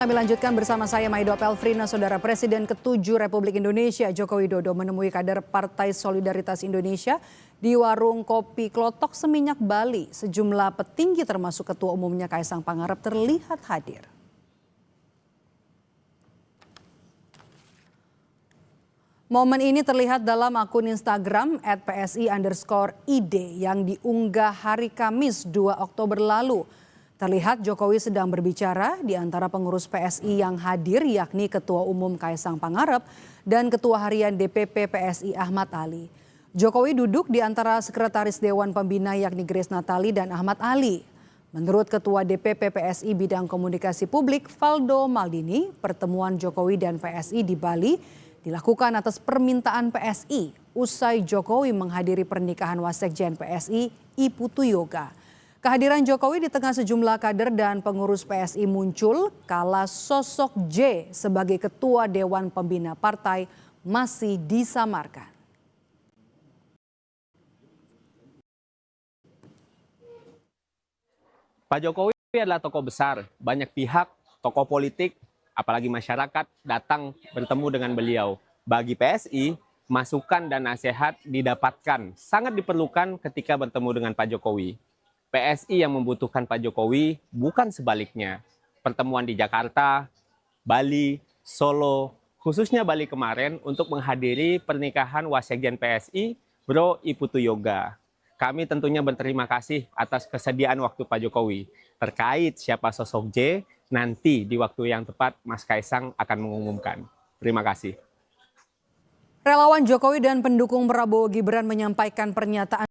Kami lanjutkan bersama saya Maido Pelfrina. Saudara Presiden ke-7 Republik Indonesia Joko Widodo menemui kader Partai Solidaritas Indonesia di warung kopi Klotok Seminyak Bali. Sejumlah petinggi termasuk Ketua Umumnya Kaisang Pangarep terlihat hadir. Momen ini terlihat dalam akun Instagram @psi_id yang diunggah hari Kamis 2 Oktober lalu. Terlihat Jokowi sedang berbicara di antara pengurus PSI yang hadir, yakni Ketua Umum Kaisang Pangarep dan Ketua Harian DPP PSI Ahmad Ali. Jokowi duduk di antara Sekretaris Dewan Pembina yakni Grace Natali dan Ahmad Ali. Menurut Ketua DPP PSI Bidang Komunikasi Publik Valdo Maldini, pertemuan Jokowi dan PSI di Bali dilakukan atas permintaan PSI usai Jokowi menghadiri pernikahan Wasekjen PSI I Putu Yoga. Kehadiran Jokowi di tengah sejumlah kader dan pengurus PSI muncul kala sosok J sebagai Ketua Dewan Pembina Partai masih disamarkan. Pak Jokowi adalah tokoh besar, banyak pihak, tokoh politik, apalagi masyarakat datang bertemu dengan beliau. Bagi PSI, masukan dan nasihat didapatkan, sangat diperlukan ketika bertemu dengan Pak Jokowi. PSI yang membutuhkan Pak Jokowi, bukan sebaliknya. Pertemuan di Jakarta, Bali, Solo, khususnya Bali kemarin untuk menghadiri pernikahan Wasekjen PSI, Bro I Putu Yoga. Kami tentunya berterima kasih atas kesediaan waktu Pak Jokowi. Terkait siapa sosok J, nanti di waktu yang tepat Mas Kaisang akan mengumumkan. Terima kasih. Relawan Jokowi dan pendukung Prabowo Gibran menyampaikan pernyataan